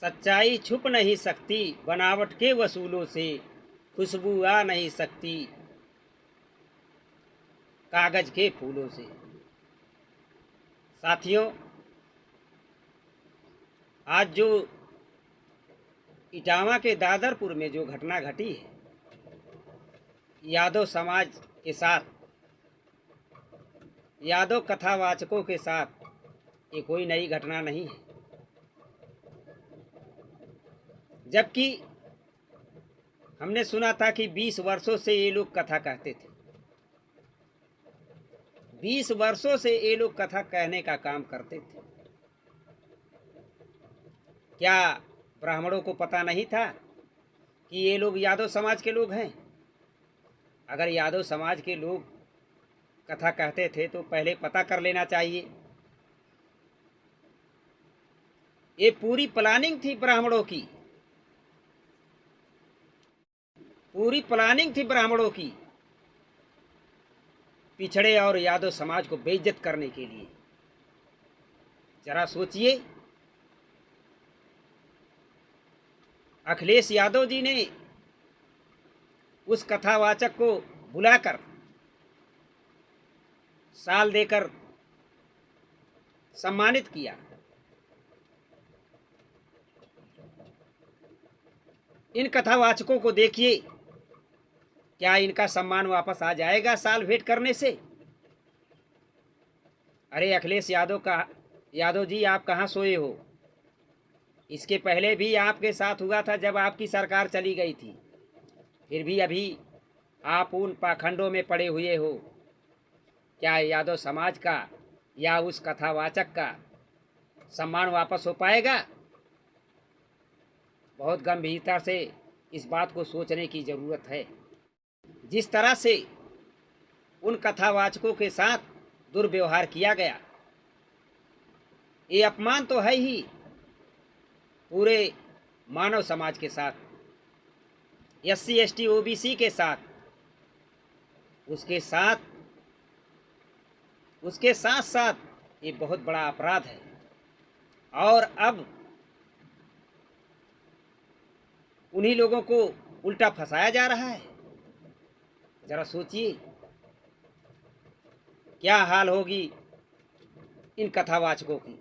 सच्चाई छुप नहीं सकती बनावट के वसूलों से, खुशबू आ नहीं सकती कागज के फूलों से। साथियों, आज जो इटावा के दादरपुर में जो घटना घटी है यादव समाज के साथ, यादव कथावाचकों के साथ, ये कोई नई घटना नहीं है। जबकि हमने सुना था कि 20 वर्षों से ये लोग कथा कहते थे, 20 वर्षों से ये लोग कथा कहने का काम करते थे। क्या ब्राह्मणों को पता नहीं था कि ये लोग यादव समाज के लोग हैं? अगर यादव समाज के लोग कथा कहते थे तो पहले पता कर लेना चाहिए। ये पूरी प्लानिंग थी ब्राह्मणों की, पूरी प्लानिंग थी ब्राह्मणों की, पिछड़े और यादव समाज को बेइज्जत करने के लिए। जरा सोचिए, अखिलेश यादव जी ने उस कथावाचक को बुलाकर साल देकर सम्मानित किया। इन कथावाचकों को देखिए, क्या इनका सम्मान वापस आ जाएगा साल भेंट करने से? अरे अखिलेश यादव जी, आप कहाँ सोए हो? इसके पहले भी आपके साथ हुआ था जब आपकी सरकार चली गई थी, फिर भी अभी आप उन पाखंडों में पड़े हुए हो। क्या यादव समाज का या उस कथावाचक का सम्मान वापस हो पाएगा? बहुत गंभीरता से इस बात को सोचने की ज़रूरत है। जिस तरह से उन कथावाचकों के साथ दुर्व्यवहार किया गया, ये अपमान तो है ही पूरे मानव समाज के साथ, SC ST OBC के साथ, उसके साथ साथ ये बहुत बड़ा अपराध है। और अब उन्हीं लोगों को उल्टा फंसाया जा रहा है। जरा सोचिए क्या हाल होगी इन कथावाचकों की।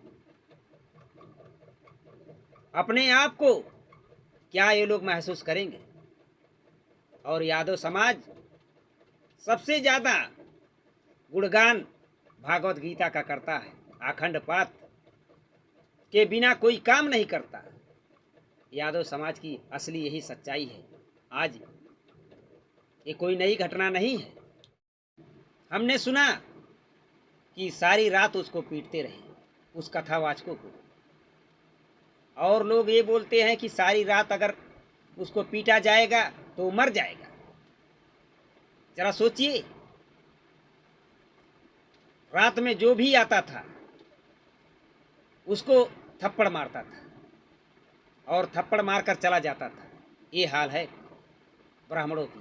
अपने आप को क्या ये लोग महसूस करेंगे? और यादव समाज सबसे ज़्यादा गुणगान भागवत गीता का करता है, अखंड पाठ के बिना कोई काम नहीं करता। यादव समाज की असली यही सच्चाई है। आज ये कोई नई घटना नहीं है। हमने सुना कि सारी रात उसको पीटते रहे, उस कथावाचकों को, और लोग ये बोलते हैं कि सारी रात अगर उसको पीटा जाएगा तो मर जाएगा। जरा सोचिए, रात में जो भी आता था उसको थप्पड़ मारता था और थप्पड़ मारकर चला जाता था। ये हाल है ब्राह्मणों की।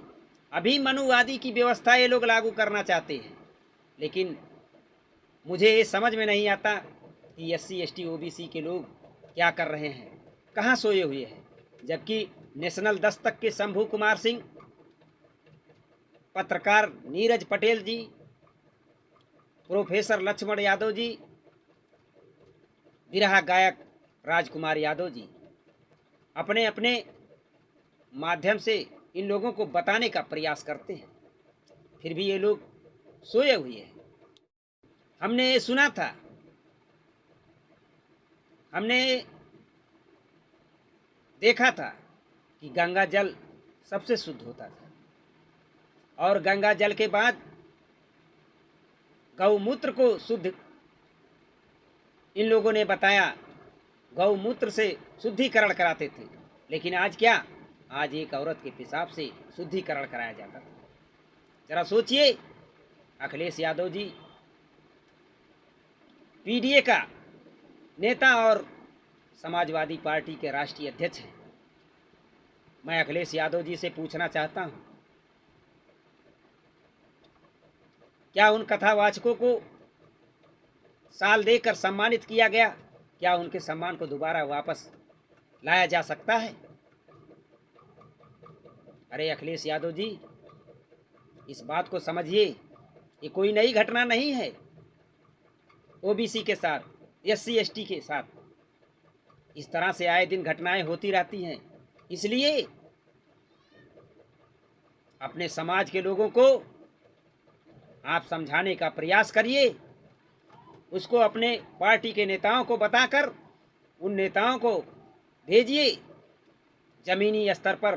अभी मनुवादी की व्यवस्था ये लोग लागू करना चाहते हैं, लेकिन मुझे ये समझ में नहीं आता कि SC ST OBC के लोग क्या कर रहे हैं, कहाँ सोए हुए हैं। जबकि नेशनल दस्तक के शंभू कुमार सिंह, पत्रकार नीरज पटेल जी, प्रोफेसर लक्ष्मण यादव जी, बिरहा गायक राजकुमार यादव जी अपने अपने माध्यम से इन लोगों को बताने का प्रयास करते हैं, फिर भी ये लोग सोए हुए हैं। हमने ये सुना था, हमने देखा था कि गंगा जल सबसे शुद्ध होता था, और गंगा जल के बाद गौमूत्र को शुद्ध इन लोगों ने बताया, गौमूत्र से शुद्धिकरण कराते थे। लेकिन आज क्या? आज एक औरत के पेशाब से शुद्धिकरण कराया जाता था। जरा सोचिए, अखिलेश यादव जी PDA का नेता और समाजवादी पार्टी के राष्ट्रीय अध्यक्ष हैं। मैं अखिलेश यादव जी से पूछना चाहता हूं, क्या उन कथावाचकों को साल देकर सम्मानित किया गया? क्या उनके सम्मान को दोबारा वापस लाया जा सकता है? अरे अखिलेश यादव जी, इस बात को समझिए, ये कोई नई घटना नहीं है। ओबीसी के साथ, एससी एसटी के साथ इस तरह से आए दिन घटनाएं होती रहती हैं। इसलिए अपने समाज के लोगों को आप समझाने का प्रयास करिए, उसको अपने पार्टी के नेताओं को बताकर उन नेताओं को भेजिए, जमीनी स्तर पर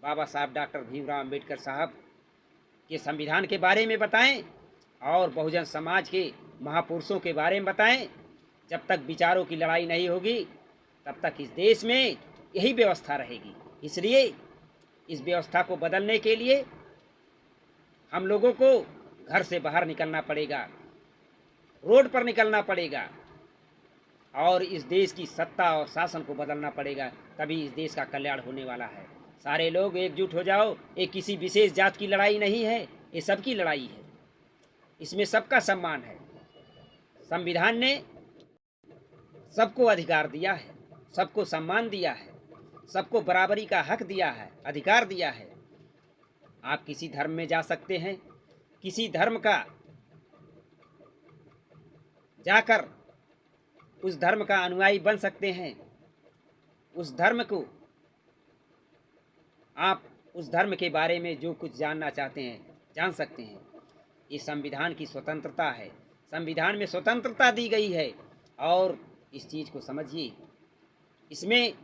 बाबा साहब डॉक्टर भीमराव अंबेडकर साहब के संविधान के बारे में बताएं और बहुजन समाज के महापुरुषों के बारे में बताएं। जब तक विचारों की लड़ाई नहीं होगी तब तक इस देश में यही व्यवस्था रहेगी। इसलिए इस व्यवस्था को बदलने के लिए हम लोगों को घर से बाहर निकलना पड़ेगा, रोड पर निकलना पड़ेगा और इस देश की सत्ता और शासन को बदलना पड़ेगा। तभी इस देश का कल्याण होने वाला है। सारे लोग एकजुट हो जाओ। ये किसी विशेष जात की लड़ाई नहीं है, ये सबकी लड़ाई है। इसमें सबका सम्मान है। संविधान ने सबको अधिकार दिया है, सबको सम्मान दिया है, सबको बराबरी का हक दिया है, अधिकार दिया है। आप किसी धर्म में जा सकते हैं, किसी धर्म का जाकर उस धर्म का अनुयायी बन सकते हैं। उस धर्म को आप उस धर्म के बारे में जो कुछ जानना चाहते हैं जान सकते हैं। ये संविधान की स्वतंत्रता है। संविधान में स्वतंत्रता दी गई है और इस चीज़ को समझिए, इसमें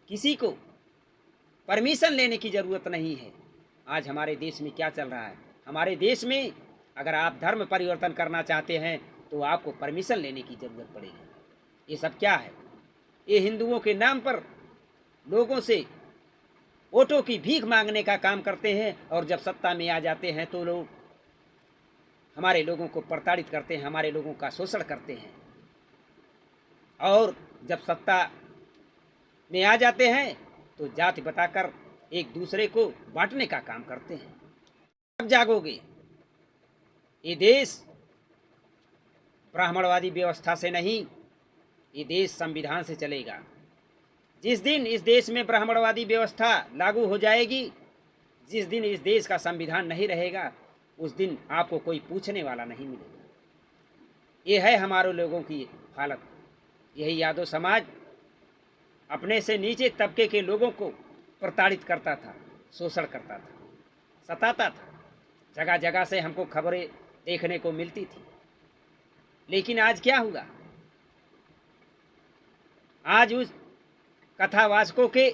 किसी को परमिशन लेने की ज़रूरत नहीं है। आज हमारे देश में क्या चल रहा है? हमारे देश में अगर आप धर्म परिवर्तन करना चाहते हैं तो आपको परमिशन लेने की ज़रूरत पड़ेगी। ये सब क्या है? ये हिंदुओं के नाम पर लोगों से वोटों की भीख मांगने का काम करते हैं और जब सत्ता में आ जाते हैं तो लोग हमारे लोगों को प्रताड़ित करते हैं, हमारे लोगों का शोषण करते हैं और जब सत्ता में आ जाते हैं तो जाति बताकर एक दूसरे को बांटने का काम करते हैं। अब जागोगे? ये देश ब्राह्मणवादी व्यवस्था से नहीं, ये देश संविधान से चलेगा। जिस दिन इस देश में ब्राह्मणवादी व्यवस्था लागू हो जाएगी, जिस दिन इस देश का संविधान नहीं रहेगा, उस दिन आपको कोई पूछने वाला नहीं मिलेगा। ये है हमारे लोगों की हालत। यही यादव समाज अपने से नीचे तबके के लोगों को प्रताड़ित करता था, शोषण करता था, सताता था। जगह जगह से हमको खबरें देखने को मिलती थी। लेकिन आज क्या हुआ? आज उस कथावाचकों के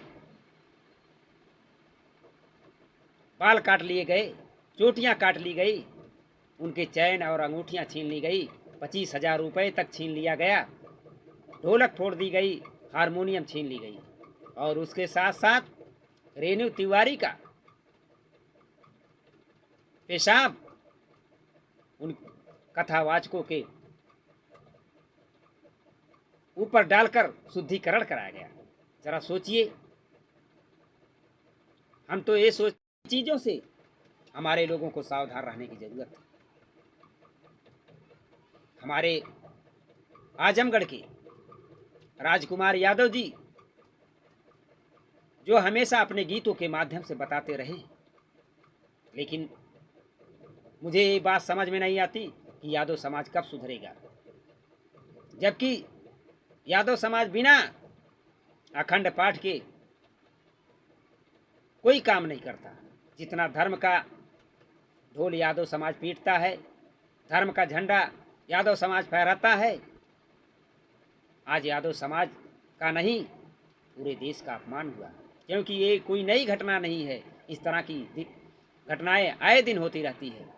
बाल काट लिए गए, चोटियां काट ली गई, उनके चैन और अंगूठियां छीन ली गई, 25,000 रुपये तक छीन लिया गया, ढोलक फोड़ दी गई, हारमोनियम छीन ली गई और उसके साथ साथ रेणु तिवारी का पेशाब उन कथावाचकों के ऊपर डालकर शुद्धिकरण कराया गया। जरा सोचिए, हम तो ये सोच चीजों से हमारे लोगों को सावधान रहने की जरूरत है। हमारे आजमगढ़ के राजकुमार यादव जी जो हमेशा अपने गीतों के माध्यम से बताते रहे, लेकिन मुझे ये बात समझ में नहीं आती कि यादव समाज कब सुधरेगा, जबकि यादव समाज बिना अखंड पाठ के कोई काम नहीं करता। जितना धर्म का ढोल यादव समाज पीटता है, धर्म का झंडा यादव समाज फहराता है, आज यादव समाज का नहीं पूरे देश का अपमान हुआ। क्योंकि ये कोई नई घटना नहीं है, इस तरह की घटनाएं आए दिन होती रहती है।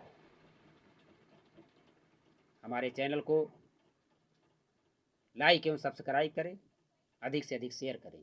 हमारे चैनल को लाइक एवं सब्सक्राइब करें, अधिक से अधिक शेयर करें।